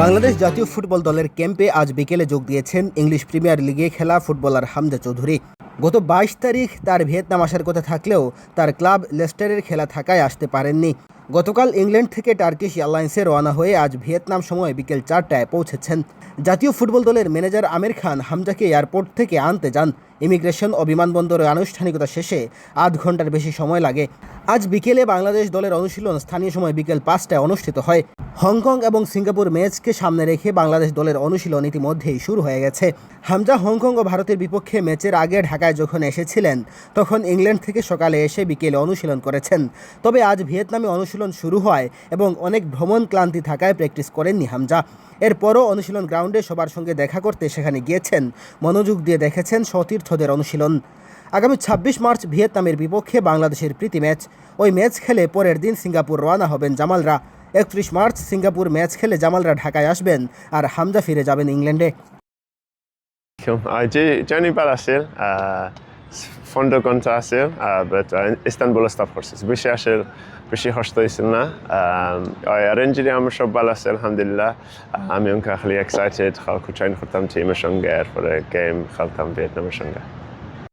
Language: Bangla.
বাংলাদেশ জাতীয় ফুটবল দলের ক্যাম্পে আজ বিকেলে যোগ দিয়েছেন ইংলিশ প্রিমিয়ার লিগে খেলা ফুটবলার হামজা চৌধুরী। গত ২২ তারিখ তার ভিয়েতনাম আসার কথা থাকলেও তার ক্লাব লেস্টারের খেলা থাকায় আসতে পারেননি। গতকাল ইংল্যান্ড থেকে টার্কিশ এয়ারলাইন্সে রওনা হয়ে আজ ভিয়েতনাম সময় বিকেল ৪টায় পৌঁছেছেন। জাতীয় ফুটবল দলের ম্যানেজার আমির খান হামজাকে এয়ারপোর্ট থেকে আনতে যান। ইমিগ্রেশন ও বিমানবন্দরে আনুষ্ঠানিকতা শেষে আধ ঘন্টার বেশি সময় লাগে। আজ বিকেলে বাংলাদেশ দলের অনুশীলন স্থানীয় সময় বিকেল ৫টায় অনুষ্ঠিত হয়। হংকং এবং সিঙ্গাপুর ম্যাচকে সামনে রেখে বাংলাদেশ দলের অনুশীলন ইতিমধ্যেই শুরু হয়ে গেছে। হামজা হংকং ও ভারতের বিপক্ষে ম্যাচের আগে ঢাকায় যখন এসেছিলেন তখন ইংল্যান্ড থেকে সকালে এসে বিকেলে অনুশীলন করেছেন। তবে আজ ভিয়েতনামে অনুশীলন শুরু হয় এবং অনেক ভ্রমণ ক্লান্তি থাকায় প্র্যাকটিস করেননি হামজা। এরপরও অনুশীলন গ্রাউন্ডে সবার সঙ্গে দেখা করতে সেখানে গিয়েছেন, মনোযোগ দিয়ে দেখেছেন সতীর্থদের অনুশীলন। আগামী ২৬ মার্চ ভিয়েতনামের বিপক্ষে বাংলাদেশের প্রীতি ম্যাচ। ওই ম্যাচ খেলে পরের দিন সিঙ্গাপুর রওনা হবেন জামালরা। ৩১ মার্চ সিঙ্গাপুর ম্যাচ খেলে জামালরা ঢাকায় আসবেন আর হামজা ফিরে যাবেন ইংল্যান্ডে। Journey Balasil, Fondo Gontasil, but Istanbul staff horses. Bishi Hostoisina. I arranged the Amashab Balasil, Alhamdulillah. I'm excited. How could train for them team for the game, Khaltam Vietnam Shanga.